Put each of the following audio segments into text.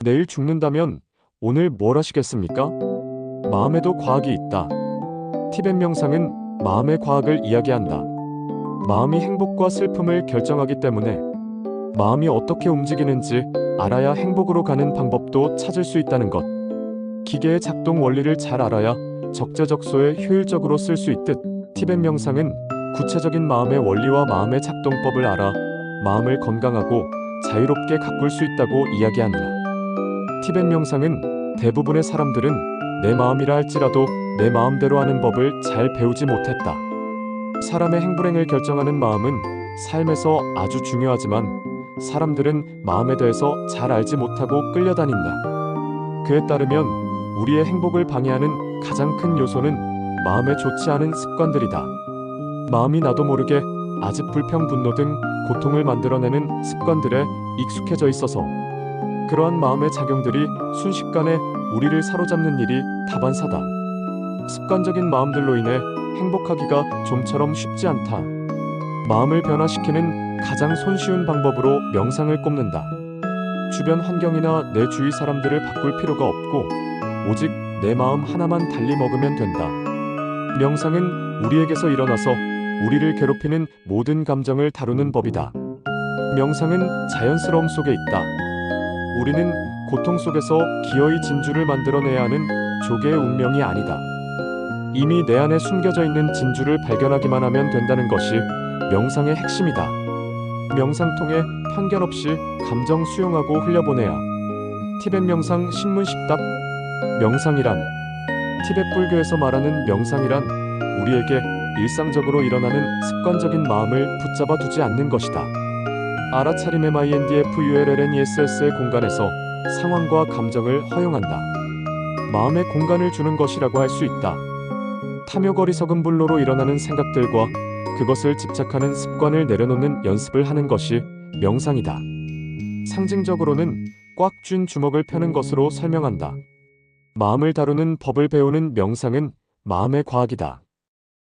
내일 죽는다면 오늘 뭘 하시겠습니까? 마음에도 과학이 있다. 티벳 명상은 마음의 과학을 이야기한다. 마음이 행복과 슬픔을 결정하기 때문에 마음이 어떻게 움직이는지 알아야 행복으로 가는 방법도 찾을 수 있다는 것. 기계의 작동 원리를 잘 알아야 적재적소에 효율적으로 쓸 수 있듯 티벳 명상은 구체적인 마음의 원리와 마음의 작동법을 알아 마음을 건강하고 자유롭게 가꿀 수 있다고 이야기한다. 티벳 명상은 대부분의 사람들은 내 마음이라 할지라도 내 마음대로 하는 법을 잘 배우지 못했다. 사람의 행불행을 결정하는 마음은 삶에서 아주 중요하지만 사람들은 마음에 대해서 잘 알지 못하고 끌려다닌다. 그에 따르면 우리의 행복을 방해하는 가장 큰 요소는 마음에 좋지 않은 습관들이다. 마음이 나도 모르게 아집, 불평, 분노 등 고통을 만들어내는 습관들에 익숙해져 있어서 그러한 마음의 작용들이 순식간에 우리를 사로잡는 일이 다반사다. 습관적인 마음들로 인해 행복하기가 좀처럼 쉽지 않다. 마음을 변화시키는 가장 손쉬운 방법으로 명상을 꼽는다. 주변 환경이나 내 주위 사람들을 바꿀 필요가 없고 오직 내 마음 하나만 달리 먹으면 된다. 명상은 우리에게서 일어나서 우리를 괴롭히는 모든 감정을 다루는 법이다. 명상은 자연스러움 속에 있다. 우리는 고통 속에서 기어이 진주를 만들어내야 하는 조개의 운명이 아니다. 이미 내 안에 숨겨져 있는 진주를 발견하기만 하면 된다는 것이 명상의 핵심이다. 명상 통해 편견 없이 감정 수용하고 흘려보내야. 티벳 명상 신문 10답. 명상이란, 티벳 불교에서 말하는 명상이란 우리에게 일상적으로 일어나는 습관적인 마음을 붙잡아 두지 않는 것이다. 알아차림의 mindfulness의 공간에서 상황과 감정을 허용한다. 마음의 공간을 주는 것이라고 할 수 있다. 탐욕 어리석은 불로로 일어나는 생각들과 그것을 집착하는 습관을 내려놓는 연습을 하는 것이 명상이다. 상징적으로는 꽉 쥔 주먹을 펴는 것으로 설명한다. 마음을 다루는 법을 배우는 명상은 마음의 과학이다.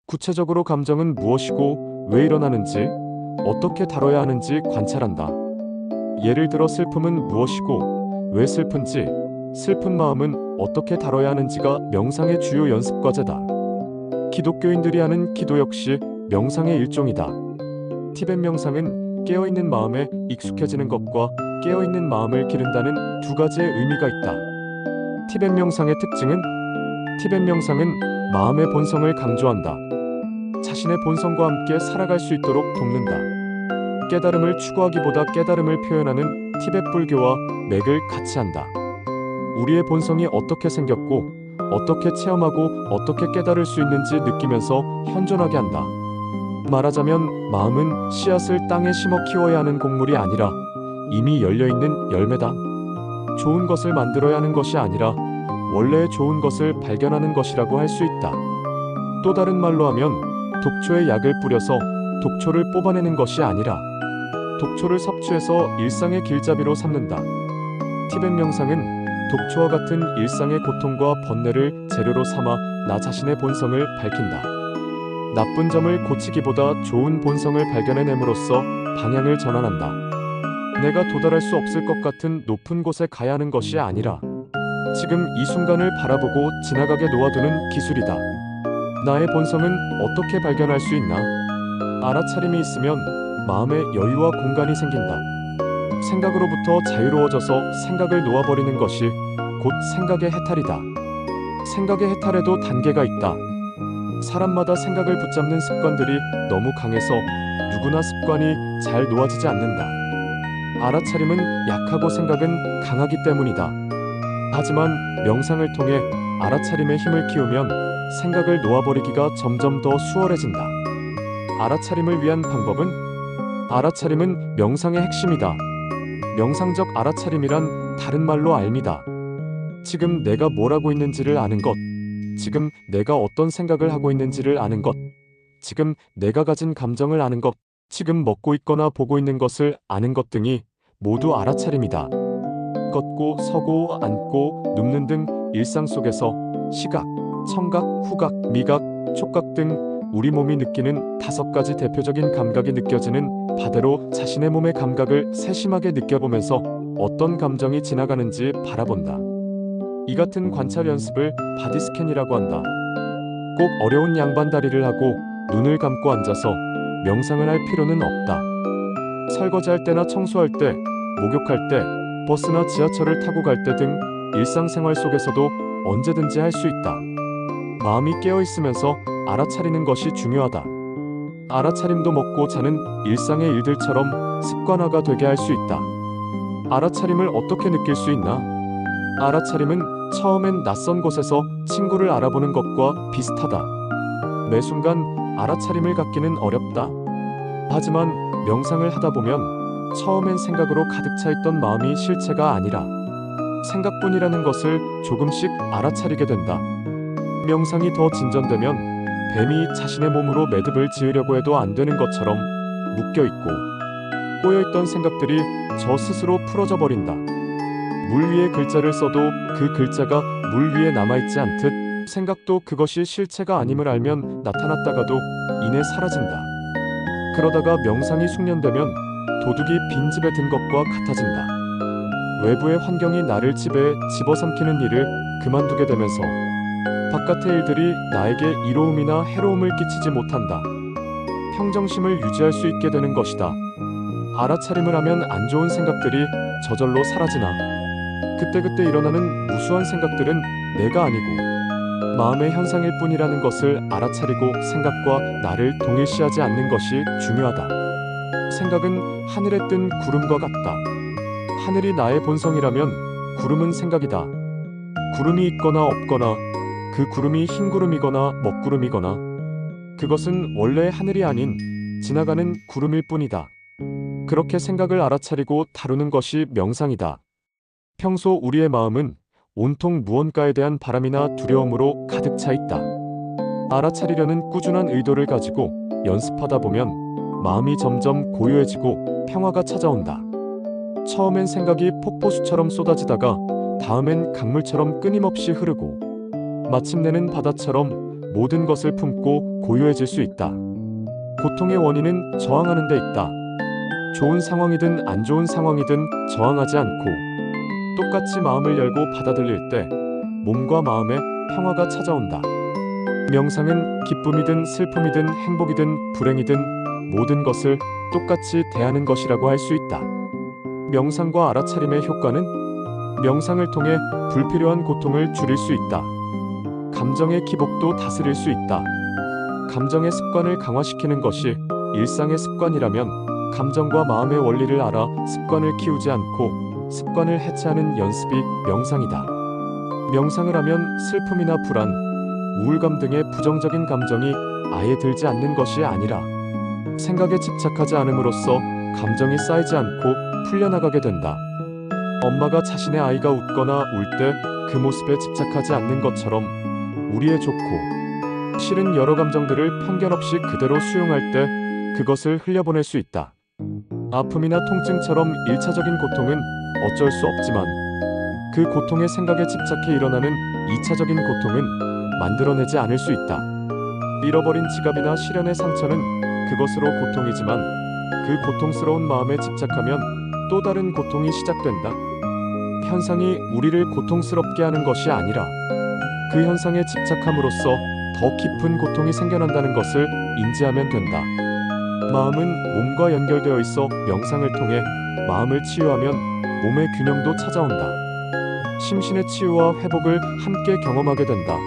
구체적으로 감정은 무엇이고 왜 일어나는지, 어떻게 다뤄야 하는지 관찰한다. 예를 들어 슬픔은 무엇이고 왜 슬픈지, 슬픈 마음은 어떻게 다뤄야 하는지가 명상의 주요 연습 과제다. 기독교인들이 하는 기도 역시 명상의 일종이다. 티벳 명상은 깨어있는 마음에 익숙해지는 것과 깨어있는 마음을 기른다는 두 가지의 의미가 있다. 티벳 명상의 특징은 티벳 명상은 마음의 본성을 강조한다. 자신의 본성과 함께 살아갈 수 있도록 돕는다. 깨달음을 추구하기보다 깨달음을 표현하는 티벳 불교와 맥을 같이 한다. 우리의 본성이 어떻게 생겼고 어떻게 체험하고 어떻게 깨달을 수 있는지 느끼면서 현존하게 한다. 말하자면 마음은 씨앗을 땅에 심어 키워야 하는 곡물이 아니라 이미 열려있는 열매다. 좋은 것을 만들어야 하는 것이 아니라 원래의 좋은 것을 발견하는 것이라고 할 수 있다. 또 다른 말로 하면 독초에 약을 뿌려서 독초를 뽑아내는 것이 아니라 독초를 섭취해서 일상의 길잡이로 삼는다. 티벳 명상은 독초와 같은 일상의 고통과 번뇌를 재료로 삼아 나 자신의 본성을 밝힌다. 나쁜 점을 고치기보다 좋은 본성을 발견해냄으로써 방향을 전환한다. 내가 도달할 수 없을 것 같은 높은 곳에 가야 하는 것이 아니라 지금 이 순간을 바라보고 지나가게 놓아두는 기술이다. 나의 본성은 어떻게 발견할 수 있나? 알아차림이 있으면 마음에 여유와 공간이 생긴다. 생각으로부터 자유로워져서 생각을 놓아버리는 것이 곧 생각의 해탈이다. 생각의 해탈에도 단계가 있다. 사람마다 생각을 붙잡는 습관들이 너무 강해서 누구나 습관이 잘 놓아지지 않는다. 알아차림은 약하고 생각은 강하기 때문이다. 하지만 명상을 통해 알아차림의 힘을 키우면 생각을 놓아버리기가 점점 더 수월해진다. 알아차림을 위한 방법은? 알아차림은 명상의 핵심이다. 명상적 알아차림이란 다른 말로 알미다. 지금 내가 뭘 하고 있는지를 아는 것, 지금 내가 어떤 생각을 하고 있는지를 아는 것, 지금 내가 가진 감정을 아는 것, 지금 먹고 있거나 보고 있는 것을 아는 것 등이 모두 알아차림이다. 걷고 서고 앉고 눕는 등 일상 속에서 시각, 청각, 후각, 미각, 촉각 등 우리 몸이 느끼는 5가지 대표적인 감각이 느껴지는 바대로 자신의 몸의 감각을 세심하게 느껴보면서 어떤 감정이 지나가는지 바라본다. 이 같은 관찰 연습을 바디 스캔이라고 한다. 꼭 어려운 양반다리를 하고 눈을 감고 앉아서 명상을 할 필요는 없다. 설거지할 때나 청소할 때, 목욕할 때, 버스나 지하철을 타고 갈 때 등 일상생활 속에서도 언제든지 할 수 있다. 마음이 깨어있으면서 알아차리는 것이 중요하다. 알아차림도 먹고 자는 일상의 일들처럼 습관화가 되게 할 수 있다. 알아차림을 어떻게 느낄 수 있나? 알아차림은 처음엔 낯선 곳에서 친구를 알아보는 것과 비슷하다. 매 순간 알아차림을 갖기는 어렵다. 하지만 명상을 하다 보면 처음엔 생각으로 가득 차 있던 마음이 실체가 아니라 생각뿐이라는 것을 조금씩 알아차리게 된다. 명상이 더 진전되면 뱀이 자신의 몸으로 매듭을 지으려고 해도 안 되는 것처럼 묶여있고 꼬여있던 생각들이 저 스스로 풀어져 버린다. 물 위에 글자를 써도 그 글자가 물 위에 남아있지 않듯 생각도 그것이 실체가 아님을 알면 나타났다가도 이내 사라진다. 그러다가 명상이 숙련되면 도둑이 빈집에 든 것과 같아진다. 외부의 환경이 나를 집에 집어삼키는 일을 그만두게 되면서 바깥의 일들이 나에게 이로움이나 해로움을 끼치지 못한다. 평정심을 유지할 수 있게 되는 것이다. 알아차림을 하면 안 좋은 생각들이 저절로 사라지나 그때그때 일어나는 무수한 생각들은 내가 아니고 마음의 현상일 뿐이라는 것을 알아차리고 생각과 나를 동일시하지 않는 것이 중요하다. 생각은 하늘에 뜬 구름과 같다. 하늘이 나의 본성이라면 구름은 생각이다. 구름이 있거나 없거나 그 구름이 흰 구름이거나 먹구름이거나 그것은 원래 하늘이 아닌 지나가는 구름일 뿐이다. 그렇게 생각을 알아차리고 다루는 것이 명상이다. 평소 우리의 마음은 온통 무언가에 대한 바람이나 두려움으로 가득 차 있다. 알아차리려는 꾸준한 의도를 가지고 연습하다 보면 마음이 점점 고요해지고 평화가 찾아온다. 처음엔 생각이 폭포수처럼 쏟아지다가 다음엔 강물처럼 끊임없이 흐르고 마침내는 바다처럼 모든 것을 품고 고요해질 수 있다. 고통의 원인은 저항하는 데 있다. 좋은 상황이든 안 좋은 상황이든 저항하지 않고 똑같이 마음을 열고 받아들일 때 몸과 마음에 평화가 찾아온다. 명상은 기쁨이든 슬픔이든 행복이든 불행이든 모든 것을 똑같이 대하는 것이라고 할 수 있다. 명상과 알아차림의 효과는 명상을 통해 불필요한 고통을 줄일 수 있다. 감정의 기복도 다스릴 수 있다. 감정의 습관을 강화시키는 것이 일상의 습관이라면 감정과 마음의 원리를 알아 습관을 키우지 않고 습관을 해체하는 연습이 명상이다. 명상을 하면 슬픔이나 불안, 우울감 등의 부정적인 감정이 아예 들지 않는 것이 아니라 생각에 집착하지 않음으로써 감정이 쌓이지 않고 풀려나가게 된다. 엄마가 자신의 아이가 웃거나 울 때 그 모습에 집착하지 않는 것처럼 우리의 좋고 싫은 여러 감정들을 편견 없이 그대로 수용할 때 그것을 흘려보낼 수 있다. 아픔이나 통증처럼 1차적인 고통은 어쩔 수 없지만 그 고통의 생각에 집착해 일어나는 2차적인 고통은 만들어내지 않을 수 있다. 잃어버린 지갑이나 실연의 상처는 그것으로 고통이지만 그 고통스러운 마음에 집착하면 또 다른 고통이 시작된다. 현상이 우리를 고통스럽게 하는 것이 아니라 그 현상에 집착함으로써 더 깊은 고통이 생겨난다는 것을 인지하면 된다. 마음은 몸과 연결되어 있어 명상을 통해 마음을 치유하면 몸의 균형도 찾아온다. 심신의 치유와 회복을 함께 경험하게 된다.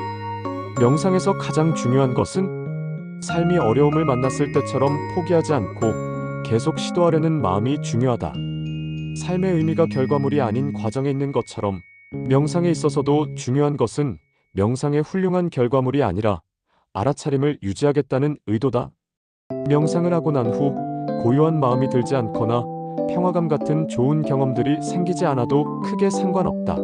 명상에서 가장 중요한 것은 삶이 어려움을 만났을 때처럼 포기하지 않고 계속 시도하려는 마음이 중요하다. 삶의 의미가 결과물이 아닌 과정에 있는 것처럼 명상에 있어서도 중요한 것은 명상의 훌륭한 결과물이 아니라 알아차림을 유지하겠다는 의도다. 명상을 하고 난 후 고요한 마음이 들지 않거나 평화감 같은 좋은 경험들이 생기지 않아도 크게 상관없다.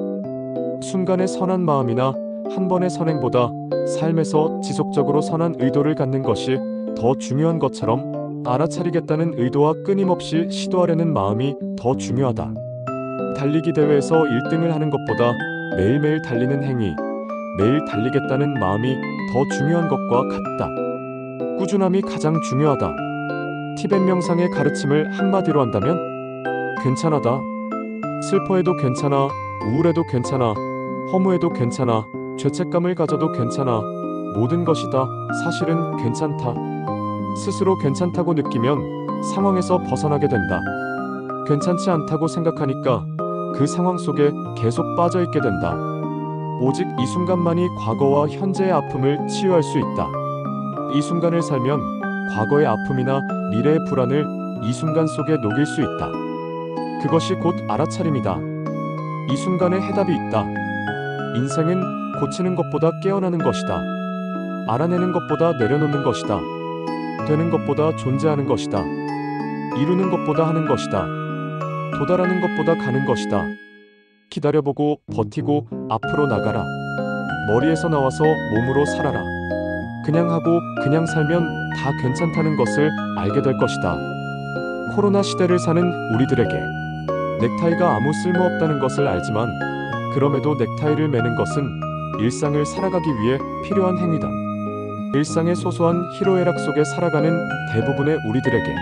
순간의 선한 마음이나 한 번의 선행보다 삶에서 지속적으로 선한 의도를 갖는 것이 더 중요한 것처럼 알아차리겠다는 의도와 끊임없이 시도하려는 마음이 더 중요하다. 달리기 대회에서 1등을 하는 것보다 매일매일 달리는 행위, 매일 달리겠다는 마음이 더 중요한 것과 같다. 꾸준함이 가장 중요하다. 티벳 명상의 가르침을 한마디로 한다면 괜찮아다. 슬퍼해도 괜찮아, 우울해도 괜찮아, 허무해도 괜찮아, 죄책감을 가져도 괜찮아. 모든 것이 다 사실은 괜찮다. 스스로 괜찮다고 느끼면 상황에서 벗어나게 된다. 괜찮지 않다고 생각하니까 그 상황 속에 계속 빠져있게 된다. 오직 이 순간만이 과거와 현재의 아픔을 치유할 수 있다. 이 순간을 살면 과거의 아픔이나 미래의 불안을 이 순간 속에 녹일 수 있다. 그것이 곧 알아차림이다. 이 순간에 해답이 있다. 인생은 고치는 것보다 깨어나는 것이다. 알아내는 것보다 내려놓는 것이다. 되는 것보다 존재하는 것이다. 이루는 것보다 하는 것이다. 도달하는 것보다 가는 것이다. 기다려보고 버티고 앞으로 나가라. 머리에서 나와서 몸으로 살아라. 그냥 하고 그냥 살면 다 괜찮다는 것을 알게 될 것이다. 코로나 시대를 사는 우리들에게 넥타이가 아무 쓸모없다는 것을 알지만 그럼에도 넥타이를 매는 것은 일상을 살아가기 위해 필요한 행위다. 일상의 소소한 희로애락 속에 살아가는 대부분의 우리들에게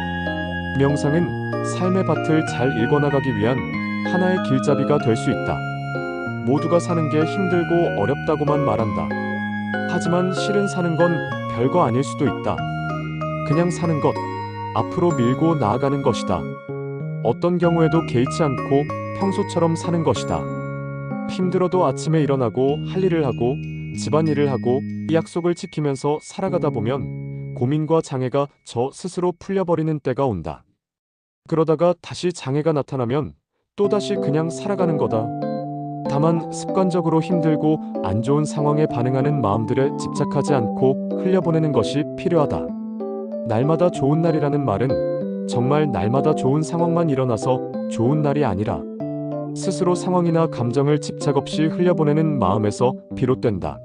명상은 삶의 밭을 잘 읽어나가기 위한 하나의 길잡이가 될 수 있다. 모두가 사는 게 힘들고 어렵다고만 말한다. 하지만 실은 사는 건 별거 아닐 수도 있다. 그냥 사는 것, 앞으로 밀고 나아가는 것이다. 어떤 경우에도 개의치 않고 평소처럼 사는 것이다. 힘들어도 아침에 일어나고 할 일을 하고 집안일을 하고 약속을 지키면서 살아가다 보면 고민과 장애가 저 스스로 풀려버리는 때가 온다. 그러다가 다시 장애가 나타나면 또다시 그냥 살아가는 거다. 다만 습관적으로 힘들고 안 좋은 상황에 반응하는 마음들에 집착하지 않고 흘려보내는 것이 필요하다. 날마다 좋은 날이라는 말은 정말 날마다 좋은 상황만 일어나서 좋은 날이 아니라 스스로 상황이나 감정을 집착 없이 흘려보내는 마음에서 비롯된다.